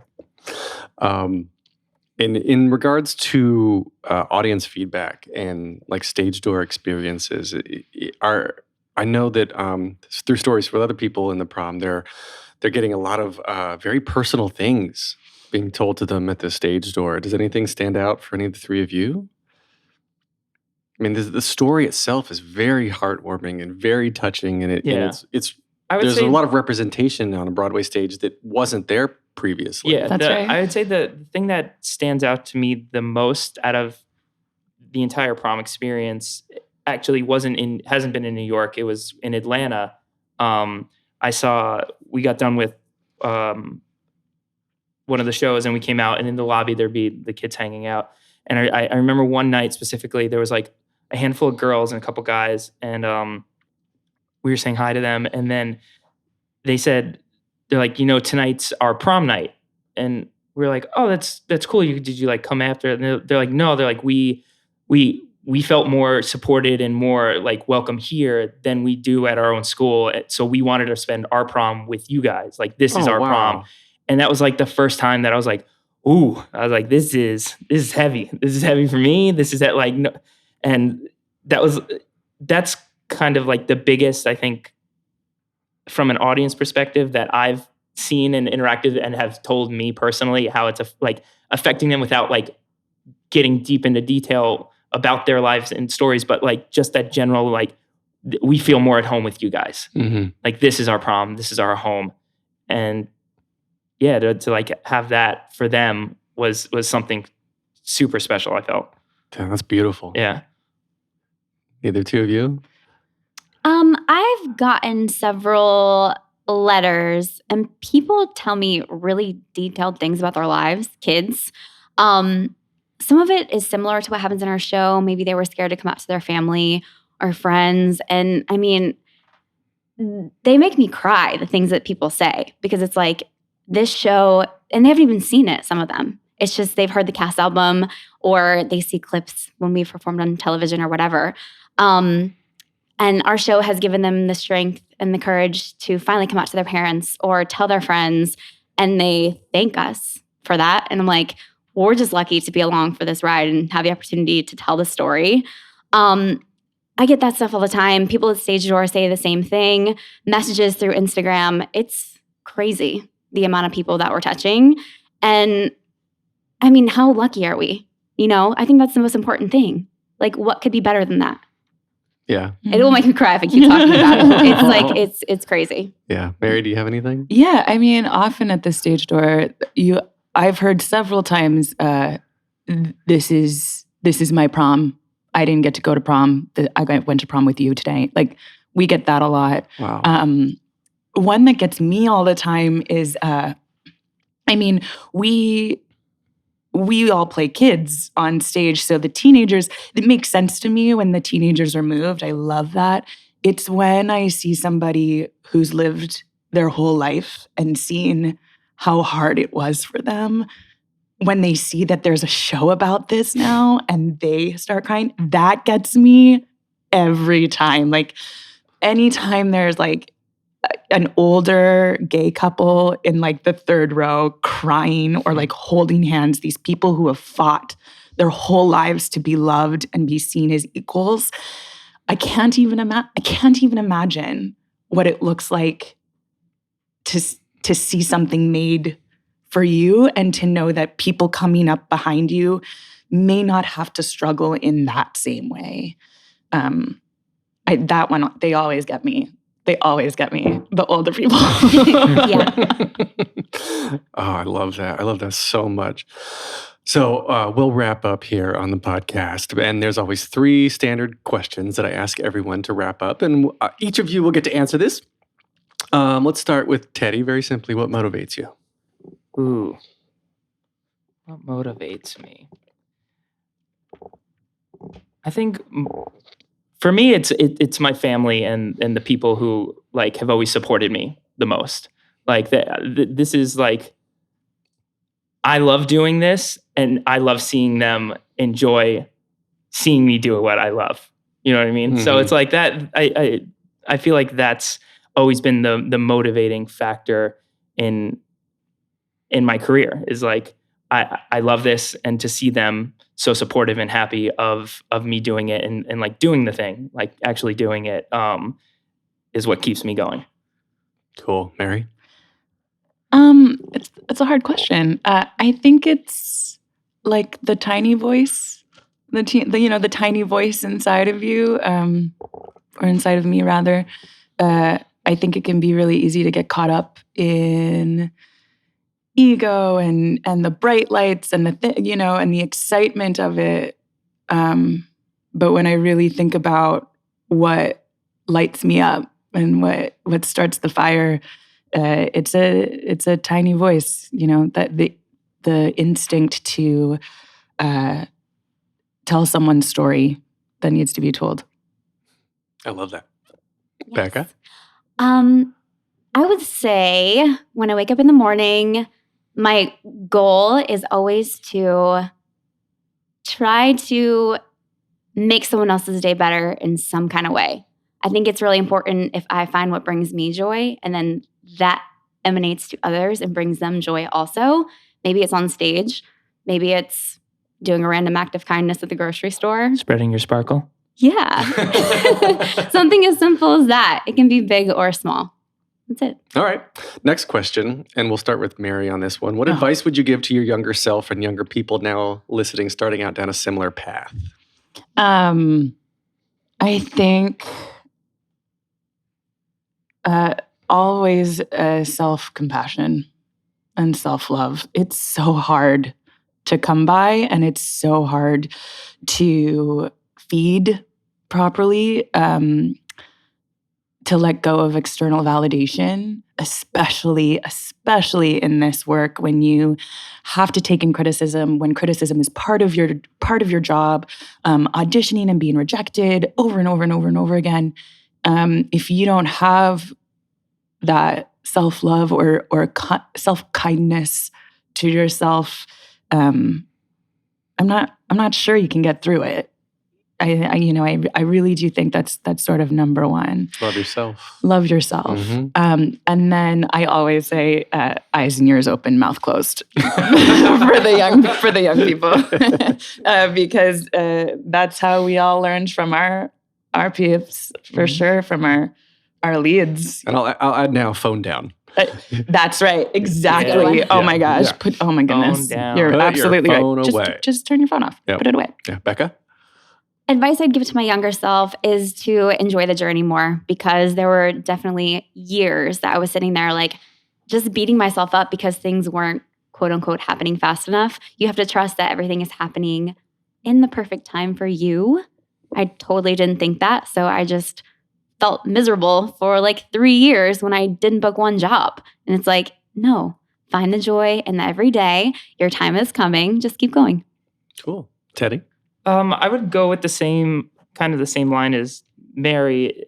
In regards to audience feedback and like stage door experiences, I know that through stories with other people in the prom, they're getting a lot of very personal things being told to them at the stage door. Does anything stand out for any of the three of you? I mean, the story itself is very heartwarming and very touching, and it's there's a lot of representation on a Broadway stage that wasn't there previously. Yeah, That's right. I would say the thing that stands out to me the most out of the entire prom experience actually hasn't been in New York. It was in Atlanta. We got done with one of the shows and we came out, and in the lobby there'd be the kids hanging out. And I remember one night specifically, there was like a handful of girls and a couple guys, and we were saying hi to them, and then they're like, tonight's our prom night. And we were like, oh, that's cool. Did you like come after? And they're like, no, they're like, we felt more supported and more like welcome here than we do at our own school. So we wanted to spend our prom with you guys. Like, this is our prom. And that was like the first time that I was like, ooh, I was like, this is heavy. This is heavy for me. This is that like, no. And that's kind of like the biggest, I think, from an audience perspective that I've seen and interacted and have told me personally how it's like affecting them without like getting deep into detail about their lives and stories, but like just that general, like, we feel more at home with you guys. Mm-hmm. Like, this is our prom, this is our home. And yeah, to like have that for them was something super special, I felt. Damn, that's beautiful. Yeah. Either two of you? I've gotten several letters and people tell me really detailed things about their lives, kids. Some of it is similar to what happens in our show. Maybe they were scared to come out to their family or friends. And I mean, they make me cry, the things that people say, because it's like this show, and they haven't even seen it, some of them. It's just they've heard the cast album or they see clips when we performed on television or whatever. And our show has given them the strength and the courage to finally come out to their parents or tell their friends, and they thank us for that. And I'm like, we're just lucky to be along for this ride and have the opportunity to tell the story. I get that stuff all the time. People at stage door say the same thing. Messages through Instagram. It's crazy, the amount of people that we're touching. And I mean, how lucky are we? I think that's the most important thing. Like, what could be better than that? Yeah. It will make me cry if I keep talking about it. It's like, it's crazy. Yeah. Mary, do you have anything? Yeah, I mean, often at the stage door, I've heard several times, this is my prom. I didn't get to go to prom. I went to prom with you today. Like, we get that a lot. Wow. One that gets me all the time is, we all play kids on stage. So the teenagers, it makes sense to me when the teenagers are moved. I love that. It's when I see somebody who's lived their whole life and seen how hard it was for them, when they see that there's a show about this now and they start crying, that gets me every time. Like, anytime there's like an older gay couple in like the third row crying or like holding hands, these people who have fought their whole lives to be loved and be seen as equals. I can't even imagine what it looks like to see something made for you and to know that people coming up behind you may not have to struggle in that same way. That one, they always get me. They always get me, the older people. Yeah. Oh, I love that. I love that so much. So we'll wrap up here on the podcast. And there's always 3 standard questions that I ask everyone to wrap up. And each of you will get to answer this. Let's start with Teddy. Very simply, what motivates you? Ooh. What motivates me? I think for me, it's my family and the people who like have always supported me the most. Like this is like, I love doing this, and I love seeing them enjoy seeing me do what I love. You know what I mean? So it's like that. I feel like that's always been the motivating factor in my career, is like I love this, and to see them so supportive and happy of me doing it and like doing the thing, like actually doing it, is what keeps me going. Cool. Mary? It's a hard question. I think it's like the tiny voice, the tiny voice inside of you, or inside of me rather. I think it can be really easy to get caught up in ego and the bright lights and and the excitement of it. But when I really think about what lights me up and what starts the fire, it's a tiny voice, that the instinct to tell someone's story that needs to be told. I love that. Yes. Becca? I would say when I wake up in the morning, my goal is always to try to make someone else's day better in some kind of way. I think it's really important if I find what brings me joy, and then that emanates to others and brings them joy also. Maybe it's on stage. Maybe it's doing a random act of kindness at the grocery store. Spreading your sparkle. Yeah. Something as simple as that. It can be big or small. That's it. All right. Next question, and we'll start with Mary on this one. What advice would you give to your younger self and younger people now listening, starting out down a similar path? I think always self-compassion and self-love. It's so hard to come by, and it's so hard to feed properly, to let go of external validation, especially in this work, when you have to take in criticism, when criticism is part of your job, auditioning and being rejected over and over and over and over again. If you don't have that self-love or self-kindness to yourself, I'm not sure you can get through it. I really do think that's sort of number one. Love yourself. Love yourself. Mm-hmm. And then I always say, eyes and ears open, mouth closed for the young people, because that's how we all learned from our peeps, for sure, from our leads. And I'll add now, phone down. That's right. Exactly. Yeah. Oh my gosh. Yeah. Oh my goodness. Phone down. You're Put your absolutely phone right. away. Just turn your phone off. Yep. Put it away. Yeah. Becca? Advice I'd give to my younger self is to enjoy the journey more, because there were definitely years that I was sitting there like just beating myself up because things weren't quote unquote happening fast enough. You have to trust that everything is happening in the perfect time for you. I totally didn't think that. So I just felt miserable for like 3 years when I didn't book one job. And it's like, no, find the joy in every day. Your time is coming. Just keep going. Cool. Teddy? I would go with the same line as Mary,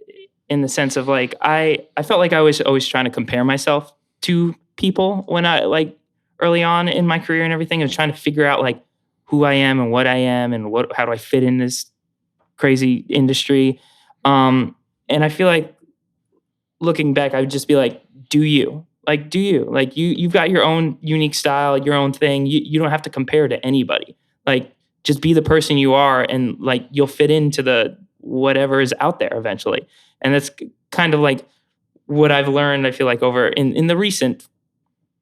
in the sense of like, I felt like I was always trying to compare myself to people when I, like, early on in my career and everything. I was trying to figure out like who I am and what I am and how do I fit in this crazy industry. And I feel like looking back, I would just be like, do you? Like, you've got your own unique style, your own thing. You don't have to compare to anybody. Like, just be the person you are, and like you'll fit into the whatever is out there eventually. And that's kind of like what I've learned, I feel like, over in the recent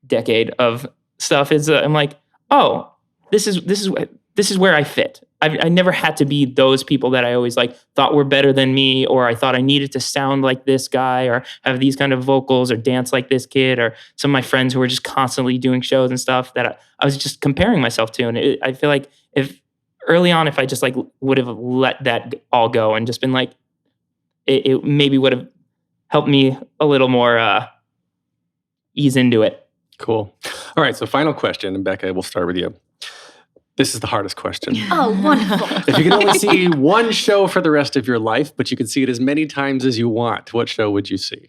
decade of stuff is I'm like, oh, this is where I fit. I never had to be those people that I always like thought were better than me, or I thought I needed to sound like this guy or have these kind of vocals or dance like this kid, or some of my friends who were just constantly doing shows and stuff that I was just comparing myself to. And I feel like if I just like would have let that all go and just been like, it maybe would have helped me a little more ease into it. Cool. All right. So final question, and Becca, we'll start with you. This is the hardest question. Oh, wonderful. If you can only see one show for the rest of your life, but you can see it as many times as you want, what show would you see?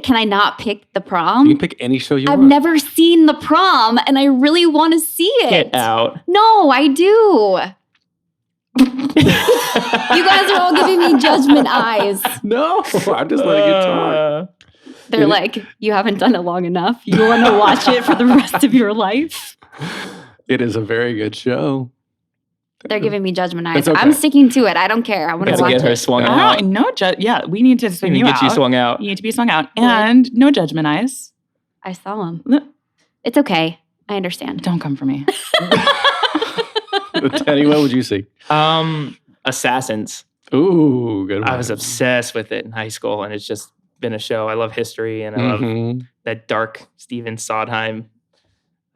Can I not pick The Prom? You can pick any show you I've want. never seen The Prom, and I really want to see it. Get out. No, I do. You guys are all giving me judgment eyes. No, I'm just letting you talk. They're like, you haven't done it long enough. You want to watch it for the rest of your life? It is a very good show. They're giving me judgment eyes. It's okay. I'm sticking to it. I don't care. I want to Gotta watch get her it. swung out. Yeah, we need to swing We you need to out. get you swung out. You need to be swung out. And no judgment eyes. I saw him. No. It's okay. I understand. Don't come for me. Teddy, what would you see? Assassins. Ooh, good one. I was obsessed with it in high school, and it's just been a show. I love history, and I love Mhm. that dark Steven Sondheim.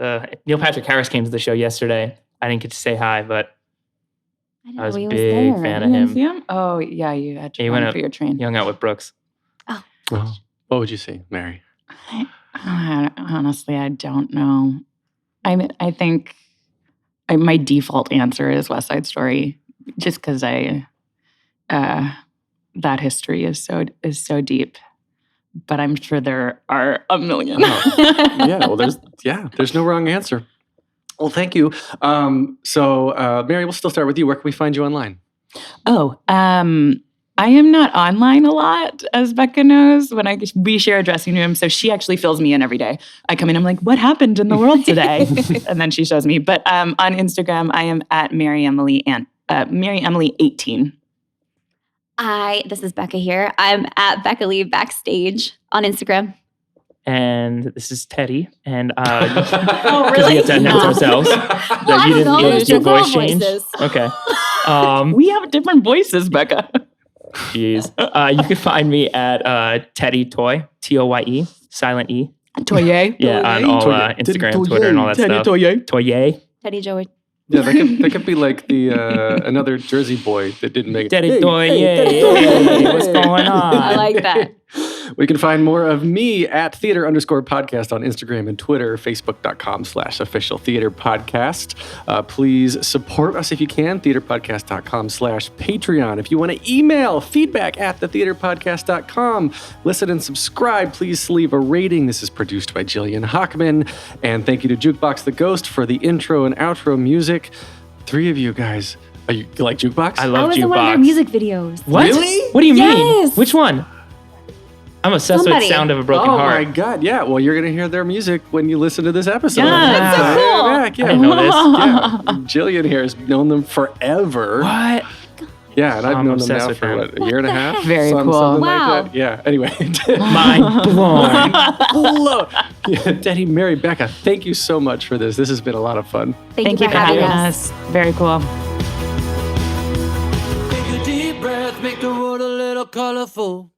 Neil Patrick Harris came to the show yesterday. I didn't get to say hi, but I didn't I was know a he big there. fan You of didn't him. see him? Oh, yeah, you had to He run went up- for your train. He hung out with Brooks. Oh, what would you see, Mary? Honestly, I don't know. I think my default answer is West Side Story, just because that history is so deep. But I'm sure there are a million. Yeah, well, there's no wrong answer. Well, thank you. So, Mary, we'll still start with you. Where can we find you online? Oh, I am not online a lot, as Becca knows. We share a dressing room, so she actually fills me in every day. I come in, I'm like, what happened in the world today? And then she shows me. But on Instagram, I am at Mary Emily 18. This is Becca here. I'm at Becca Lee Backstage on Instagram. And this is Teddy. And Oh, because we have to announce ourselves. Well, I don't know. notice your There's no voice change. voices. Okay. We have different voices, Becca. Jeez. You can find me at Teddy Toye, Toye, silent E. Toye. Yeah, on all Instagram, Twitter, and all that stuff. Toye. Teddy Joey. Yeah, that could be like the another Jersey boy that didn't make it. Teddy Hey, Toye. hey, Hey, what's going on? I like that. We can find more of me at theater_podcast on Instagram and Twitter, facebook.com/officialtheaterpodcast. Please support us if you can, theaterpodcast.com/Patreon. If you want to email feedback at thetheaterpodcast.com, listen and subscribe. Please leave a rating. This is produced by Jillian Hockman. And thank you to Jukebox the Ghost for the intro and outro music. 3 of you guys, you like Jukebox? I I love was in one of their Jukebox. music videos. What? Really? What do you mean? Yes. Which one? I'm obsessed Somebody. with Sound of a Broken Oh Heart. my God! Yeah, well, you're gonna hear their music when you listen to this episode. Yeah. That's so cool. Back, yeah. I didn't know this. Yeah, Jillian here has known them forever. What? Yeah, and I've I'm known them obsessed now with for them. what, a year and a half? Very cool. Something Wow. like that. Yeah. Anyway, Mind blown. blow. Yeah, Teddy, Mary, Becca, thank you so much for this. This has been a lot of fun. Thank you for having us. Very cool. Take a deep breath, make the world a little colorful.